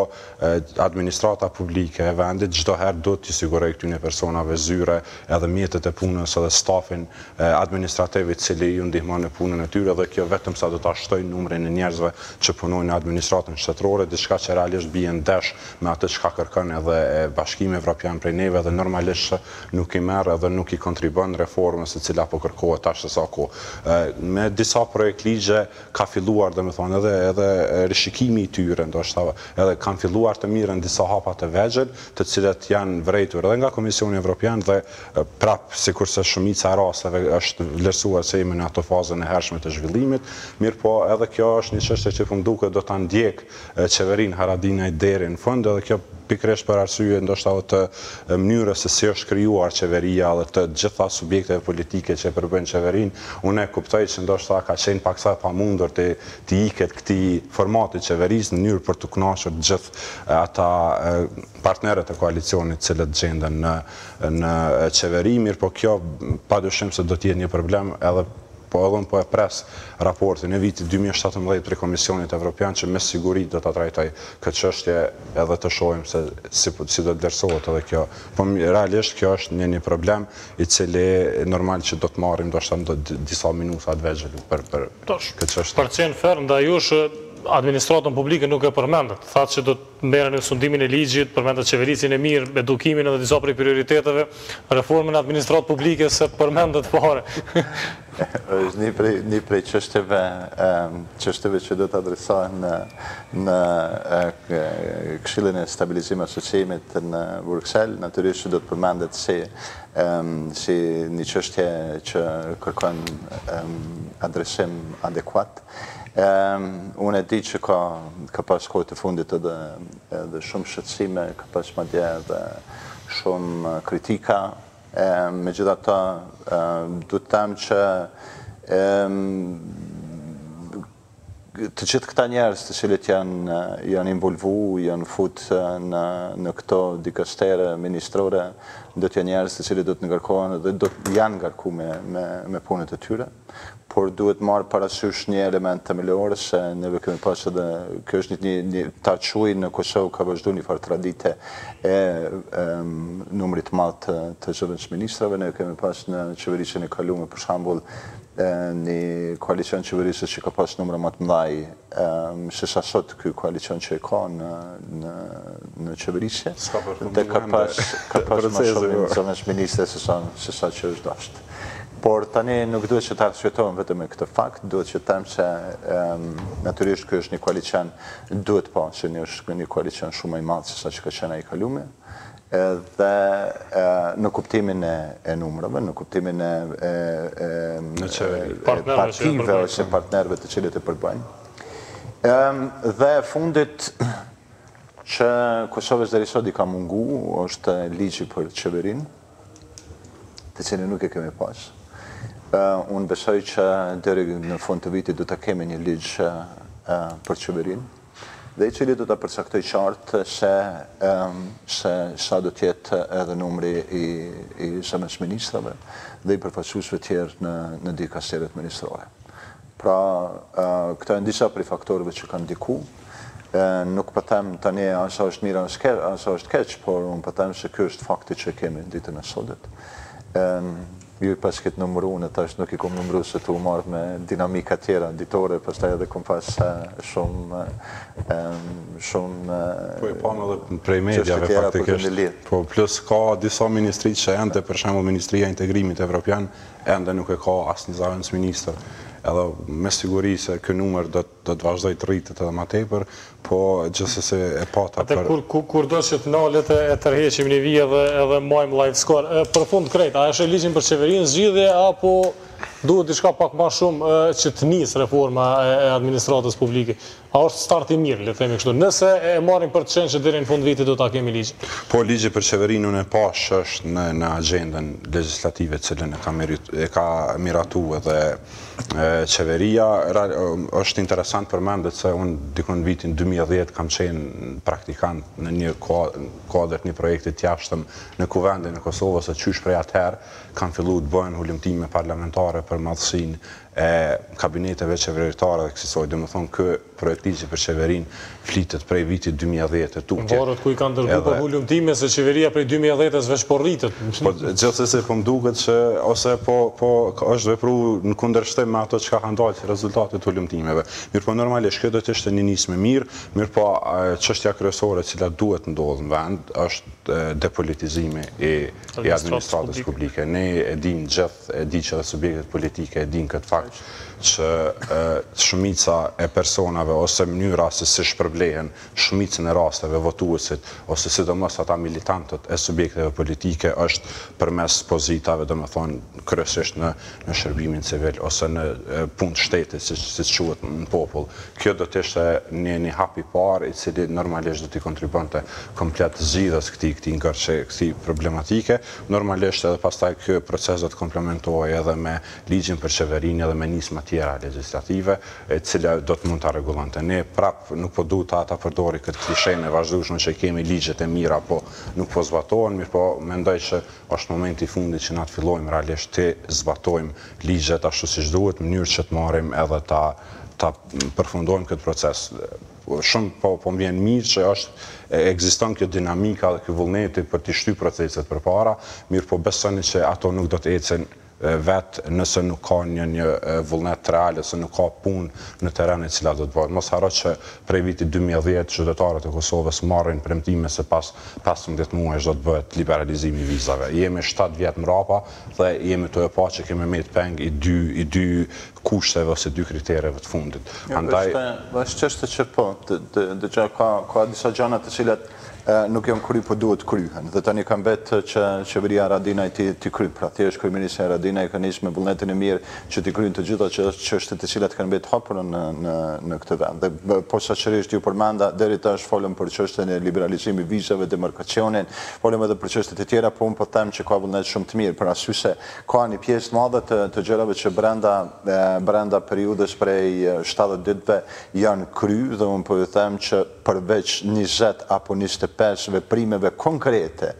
Speaker 3: administrata publike e vendit çdo herë do t'i siguroj këtyne personave zyre edhe mjetet e punës edhe stafin administrativ i cili ju ndihmon në punën e tyre, dhe kjo vetëm sa do ta shtojë numrin e njerëzve që punojnë në administratën shtetërore, diçka që realisht bie ndesh me atë çka kërkon edhe Bashkimi Evropian prej neve, dhe normalisht nuk i merr edhe nuk i kontribon reformës e cila po kërkohet tash sa kohë. Me disa projekt ligje ka filluar, domethënë, edhe rishikimi i tyre, ndoshta edhe kanë filluar të mirën disa hapa të vegjël, të cilat janë vërejtur edhe nga Komisioni Evropian, dhe prap sikurse shumica e rasteve është vlerësuar se jemi në ato fazën e hershme të zhvillimit, mirë po edhe kjo është një çështje që po më duket do ta ndjek qeverinë Haradinaj deri në fund, edhe kjo pikërisht për arsye ndoshta të mënyrës se si është krijuar qeveria dhe të gjitha subjekteve politike që përbën qeverinë. Unë e kuptoj që ndoshta ka qenë paksa e pamundur të iket këtij formati qeverisë në mënyrë për të kënaqur gjithë ata partnerët e koalicionit të cilët gjenden në qeveri, mirë po kjo padyshim se do të jetë një problem, edhe po e pres raportin e vitit 2017 për Komisionit Evropian që me siguri do ta trajtoj këtë çështje edhe të shohim se si do të vlerësohet edhe kjo. Po realisht kjo është një problem i cili normal që do të marrim ndoshta disa minuta të vegjël për këtë çështje.
Speaker 1: Për qenë ferm ndaj jush, administratën publike nuk e përmendet. Thatë që do të merren në sundimin e ligjit, përmendet qeverisjen e mirë, edukimin edhe disa prej prioriteteve, reformën e administratës publike se përmendet fare.
Speaker 2: Është një prej çështjeve që do të adresohen në Këshillin e Stabilizimit Asociimit në Bruksel, natyrisht që do të përmendet si një çështje që kërkon adresim adekuat. Unë e di që ka pas kohë të fundit edhe shumë shqetësime, ka pas madje edhe shumë kritika. Megjithatë, du të them që të gjithë këta njerëz të cilët janë involvu, janë fut në këto dikastere ministrore, do të janë njerëz të cilët do të ngarkohen dhe do të janë ngarku me punët e tyre, por duhet marrë parasysh një element themelor se neve kemi pas edhe kjo është një ta quaj në Kosovë ka vazhduar një farë tradite e numrit të madh të zëvendës ministrave. Ne kemi pas në qeverisjen e kaluar për shembull një koalicion qeverisës që ka pas numra më të mëdhaj se sa sot ky koalicion që e ka në qeverisje. Dhe ka pas më shumë zëvendës ministre se sa që është dashur. Por tani nuk duhet që të arsyetohem vetëm me këtë fakt, duhet që të them se natyrisht ky është një koalicion, duhet pa që është një koalicion shumë i madh se sa që ka qenë ai i kaluar, dhe në kuptimin e numrave, në kuptimin e partive ose partnerëve të cilët e përbëjnë. Dhe fundit që Kosovës deri sot i ka mungu është ligji për qeverinë, të cilin nuk e kemi pas. Unë besoj që deri në fund të vitit do të kemi një ligj për qeverinë, dhe i cili do të përcaktoj qartë se sa do të jetë edhe numri i zëvendës ministrave dhe i përfaqësuesve tjerë në dikasteret ministrore. Pra, këto janë disa prej faktorëve që kanë ndiku. Nuk po them tani asa është mirë asa është keq, por unë po them se ky është fakti që kemi në ditën e sotme. Ju pas këtë numru, në tash nuk i kom numru se të u marrë me dinamika tjera ditore, pastaj edhe kom pas shumë...
Speaker 3: Po e pamë edhe prej medjave faktikisht, po plus ka disa ministrit që ende, për shembull Ministria e Integrimit Evropian, ende nuk e ka asnjë zëvendës ministër. Edhe me siguri se ky numër do të vazhdoj të rritet edhe më tepër, po gjithsesi e pata për...
Speaker 1: Kur do që të nalet e tërheqim një vijë edhe majmë live score, për fund krejt, a është ligjin për qeverinë zgjidhje apo duhet diçka pak më shumë që të nisë reforma e administratës publike. A është start i mirë, le të themi kështu. Nëse e marrim për të qenë që deri në fund vitit do ta kemi ligjin.
Speaker 3: Po ligji për qeverinë unë e pash është në agendën legislative cilën e ka miratu edhe qeveria. Është interesant përmendet se unë dikon vitin 2010 kam qenë praktikant në një kuadër një projekti të jashtëm në kuvendin e Kosovës, e qysh prej atëherë kanë fillu të bëhen hulumtime parlamentare për madhësinë e kabineteve qeveritare dhe kësaj. Dhe më thonë, kë projekt ligji për qeverinë flitet prej vitit 2010 e tutje.
Speaker 1: Varët ku i kanë dërgu për hulumtime se qeveria prej 2010-s veç po rritet.
Speaker 3: Po gjithsesi po më duket që ose po është vepruar në kundërshtim me ato që kanë dalë rezultatet e hulumtimeve. Mirë po normalisht kjo do të ishte një nismë mirë, mirë po çështja kryesore që duhet ndodhë në vend është depolitizimi i administratës publike. Ne e dim gjithë, e di që dhe subjektet politike e din këtë fakt që shumica e personave ose mënyra se si shpërblehen shumicën e rasteve votuesit ose sidomos ata militantët e subjekteve politike është përmes pozitave, domethënë kryesisht në shërbimin civil ose në punë shtetit, siç quhet në popull. Kjo do të ishte një hap i parë i cili normalisht do të kontribonte komplet zgjidhjes këtij problematike. Normalisht edhe pastaj ky proces do të komplementohej edhe me ligjin për qeverinë edhe me nisma tjera legislative, e cila do të mund ta rregullonte. Ne prap nuk po duhet ta përdori këtë klishen e vazhdueshme që kemi ligjet e mira, po nuk po zbatohen, mirë po mendoj që është momenti i fundit që na të fillojmë realisht të zbatojmë ligjet ashtu siç duhet, në mënyrë që të marrim edhe ta përfundojmë këtë proces. Shumë po më vjen mirë që ekziston kjo dinamika dhe kjo vullneti për të shtyr proceset përpara, mirë po besoni që ato nuk do të ecen vetë nëse nuk ka një vullnet real, nëse nuk ka punë në teren e cila do të bëhet. Mos harro që prej vitit 2010 qytetarët e Kosovës marrin premtime se pas 15 muajsh do të bëhet liberalizimi i vizave. Jemi 7 vjet mrapa dhe jemi të e pa që kemi met peng i dy kushteve ose 2 kritereve të fundit.
Speaker 2: Është çështë që po, dëgja ka disa gjëra të cilat nuk janë kry, po duhet kryhen. Dhe tani kam vetë që qeveria Haradinaj t'i kry. Pra thjesht kryeministri Haradinaj ka nisë me vullnetin e mirë që t'i kryhen të gjitha çështjet të cilat kanë vetë hapura në këtë vend. Dhe posaçërisht ju përmenda deri tash folëm për çështjen e liberalizimit vizave, demarkacionin, folëm edhe për çështjet e tjera, po unë po them që ka vullnet shumë të mirë, për arsye se ka një pjesë të madhe të gjërave që brenda periudhës prej 70 ditëve janë kry, dhe unë po ju them që përveç 20 apo 25 veprimeve konkrete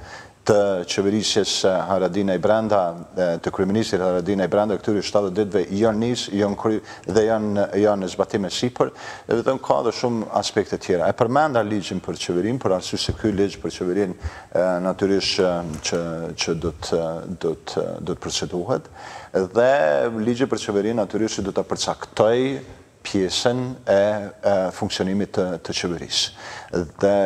Speaker 2: të qeverisjes Haradinaj brenda, të kryeministrit Haradinaj brenda këtyre 70 ditëve janë nisë, janë kry dhe janë në zbatime sipër, dhe ka edhe shumë aspekte tjera. E përmenda ligjin për qeverinë, për arsye se ky ligj për qeverinë natyrisht që do të procedohet, dhe ligji për qeverinë natyrisht do ta përcaktoj pjesën e funksionimit të qeverisë. Dhe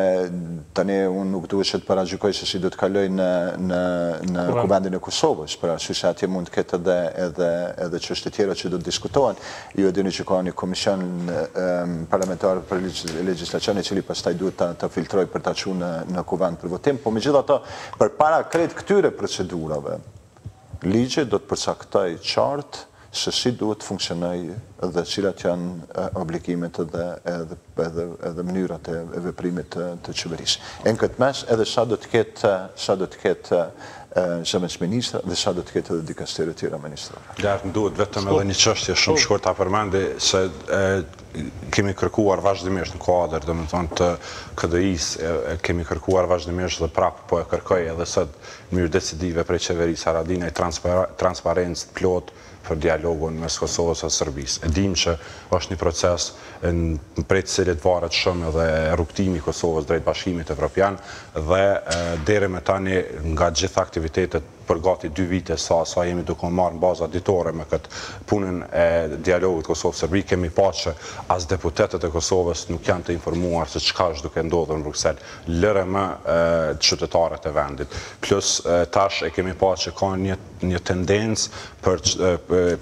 Speaker 2: tani unë nuk duhet që të paragjykoj se si do të kaloj në kuvendin e Kosovës, për arsye se atje mund të ketë edhe çështje tjera që do të diskutohen. Ju e dini që ka një komision parlamentar për legjislacion i cili pastaj duhet ta filtrojë për ta çuar në kuvend për votim, po megjithatë përpara krejt këtyre procedurave, ligji do të përcaktojë qartë se si duhet të funksionojë dhe cilat janë obligimet edhe mënyrat e veprimit të qeverisë. E në këtë mes edhe sa do të ketë zëvendës ministra dhe sa do të ketë edhe dikastere tjera ministrave.
Speaker 3: Më duhet vetëm edhe një çështje shumë shkurt ta përmendi se kemi kërkuar vazhdimisht në kuadër, domethënë të KDI-s, kemi kërkuar vazhdimisht dhe prapë po e kërkoj edhe sot në mënyrë decisive prej qeverisë Haradinaj transparencë plot për dialogun mes Kosovës dhe Serbisë. E dim që është një proces prej të cilit varet shumë edhe rrugtimi i Kosovës drejt Bashkimit Evropian dhe deri me tani nga gjitha aktivitetet për gati 2 vite sa jemi duke marrë në baza ditore me këtë punën e dialogut Kosovë-Serbi, kemi pa që as deputetet e Kosovës nuk janë të informuar se çka është duke ndodhur në Bruksel, lëre më qytetarët e vendit. Plus tash e kemi pa që ka një tendencë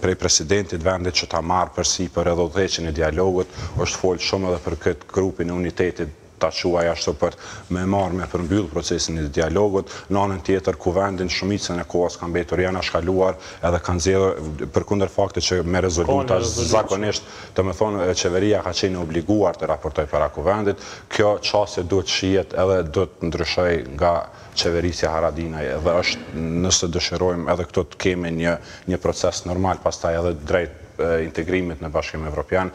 Speaker 3: prej presidentit vendit që ta marrë përsipër edhe udhëheqjen e dialogut, është folë shumë edhe për këtë grupin e unitetit ta quaj ashtu për me marrë me përmbyll procesin e dialogut, në anën tjetër kuvendin shumicën e kohës kanë mbetur janë shkaluar edhe kanë zgjedhur përkundër faktit që me rezoluta zakonisht të më thonë qeveria ka qenë obliguar të raportoj para kuvendit, kjo çësia duhet shihet edhe duhet ndryshoj nga qeverisja Haradinaj edhe është nëse dëshirojmë edhe këto të kemi një proces normal, pastaj edhe drejt integrimit në Bashkimin Evropian,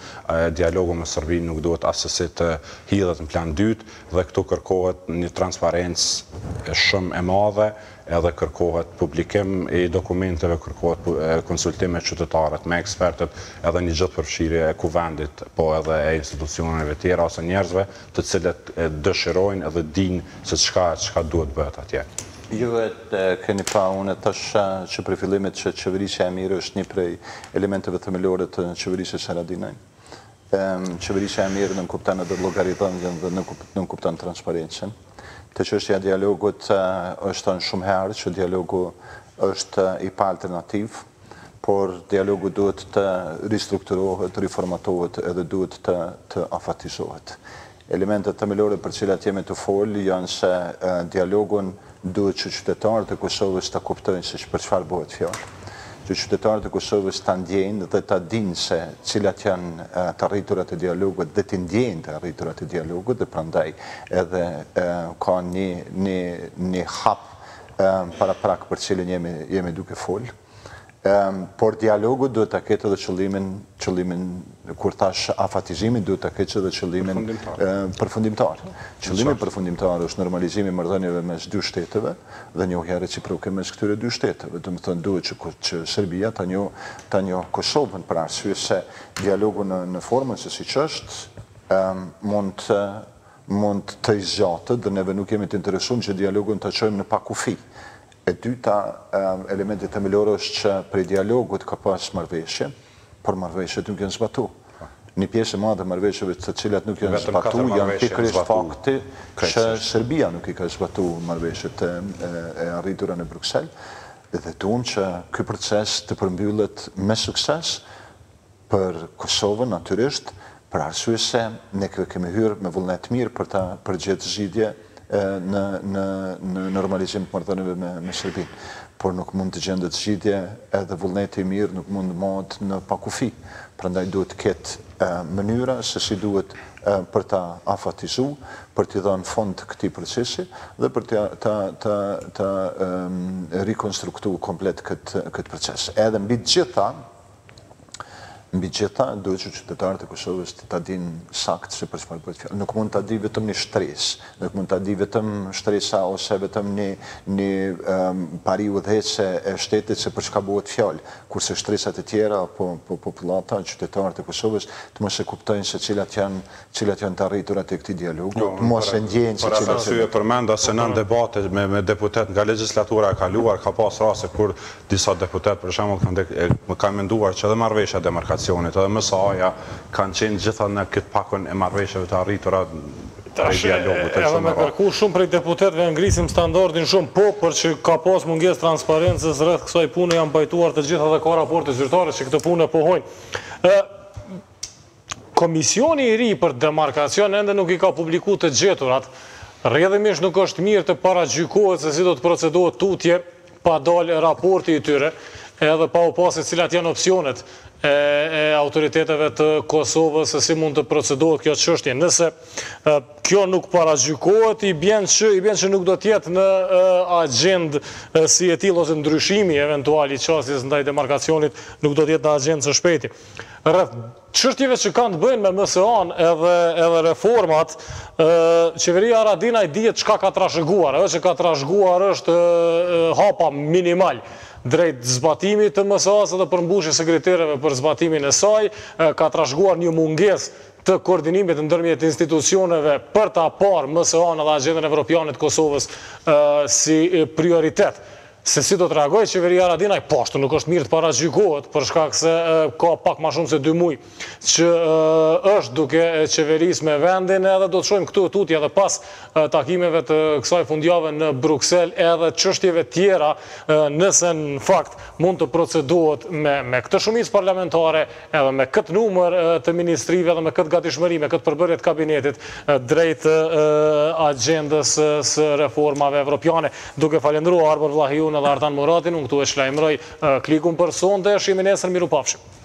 Speaker 3: dialogu me Serbinë nuk duhet asësi të hidhet në plan dytë dhe këtu kërkohet një transparencë shumë e madhe, edhe kërkohet publikim i dokumenteve, kërkohet konsultime qytetarët me ekspertët, edhe një gjithë përfshirje e kuvendit, po edhe e institucioneve tjera ose njerëzve të cilët dëshirojnë edhe dinë se çka duhet bëhet atje.
Speaker 2: Ju keni pa unë tash që për fillimit që qeverisja e mirë është një prej elementeve themelore të qeverisjes Haradinaj. Qeverisja e mirë nuk kupton edhe llogaritëndjen dhe nuk kupton transparencën. Të çështja e dialogut është thënë shumë herë që dialogu është i pa alternativ, por dialogu duhet të ristrukturohet, riformatohet edhe duhet të afatizohet. Elementet themelore për cilat jemi të folë janë se dialogun duhet që qytetarët e Kosovës të kuptojnë se për çfarë bëhet fjalë. Që qytetarët e Kosovës të ndjejnë dhe të dinë se cilat janë të arriturat e dialogut dhe të ndjejnë të arriturat e dialogut dhe prandaj edhe ka një hap para prak për cilin jemi duke folë. Por dialogu duhet të ketë edhe qëllimin, kur thash afatizimin, duhet të ketë edhe qëllimin përfundimtar. Qëllimi përfundimtar është normalizimi i marrëdhënieve mes dy shteteve dhe njohja reciproke mes këtyre dy shteteve. Do të thonë duhet që Serbia ta njohë Kosovën për arsye se dialogu në formën se siç është mund të zgjatet dhe neve nuk jemi të interesuar që dialogun ta çojmë në pakufi. E dyta, elementi themelor është që prej dialogut ka pas marrëveshje, por marrëveshjet nuk janë zbatu. Një pjesë e madhe marrëveshjeve të cilat nuk janë zbatu janë pikërisht fakti që Serbia nuk i ka zbatu marrëveshjet e arritura në Bruksel dhe duam që ky proces të përmbyllet me sukses për Kosovën natyrisht, për arsye se ne kemi hyrë me vullnet mirë për ta përgjigjur zgjidhje në normalizim të marrëdhënieve me Serbinë. Por nuk mund të gjendet zgjidhje edhe vullneti i mirë nuk mund mohet në pakufi. Prandaj duhet të ketë mënyra se si duhet për ta afatizuar, për t'i dhënë fond këtij procesi dhe për ta rikonstruktuar komplet këtë proces. Edhe mbi gjitha, duhet që qytetarët e Kosovës të ta dinë sakt se për çfarë bëhet fjalë. Nuk mund ta di vetëm një shtresë, nuk mund ta di vetëm shtresa ose vetëm një pari udhëhece e shtetit se për çka bëhet fjalë, kurse shtresat e tjera apo popullata, qytetarët e Kosovës të mos e kuptojnë se cilat janë të arriturat e këtij dialogu, mos e ndjejnë se cilat janë.
Speaker 3: Për përmenda se në debate me deputet nga legjislatura e kaluar ka pas raste kur disa deputet për shembull kanë menduar që edhe marrëveshja demarkacionit edhe Mesazhja kanë qenë gjitha në këtë pakon e marrëveshjeve të arritura prej dialogut.
Speaker 1: Edhe me kërku shumë prej deputetëve ngrisim standardin shumë për që ka pas mungesë transparencës rreth kësaj pune janë bajtuar të gjitha dhe ka raporte zyrtare që këtë punë pohojnë. Komisioni i ri për demarkacion ende nuk i ka publikuar të gjeturat. Rrjedhimisht nuk është mirë të paragjykohet se si do të procedohet tutje pa dalë raporti i tyre, edhe pa u pasur cilat janë opsionet e autoriteteve të Kosovës se si mund të procedohet kjo çështje. Nëse kjo nuk paragjykohet, i bën që nuk do të jetë në agjendë si e tillë ose ndryshimi eventual i çështjes ndaj demarkacionit nuk do të jetë në agjendë së shpejti. Rreth çështjeve që kanë të bëjnë me MSA-n edhe reformat, qeveria Haradinaj dihet çka ka trashëguar. Ajo që ka trashëguar është hapa minimal drejt zbatimit të MSA-s dhe përmbushjes së kritereve për zbatimin e saj, ka trashëguar një mungesë të koordinimit ndërmjet institucioneve për ta parë MSA-n dhe agjendën evropiane të Kosovës si prioritet. Se si do të reagoj qeveria Haradinaj, poshtë nuk është mirë të paragjykohet, për shkak se ka pak ma shumë se 2 muaj që është duke qeveris me vendin, edhe do të shojmë këtu e tutje edhe pas takimeve të kësaj fundjave në Bruksel, edhe çështjeve tjera, nëse në fakt mund të procedohet me këtë shumicë parlamentare, edhe me këtë numër të ministrive, edhe me këtë gatishmëri, me këtë përbërje të kabinetit drejt agendës së reformave evropiane. Duke falendruar Arber Vllahiu dhe Artan Muratin, unë këtu e shlajmëroj klikun për sonde, shimin nesër, miru pafshim.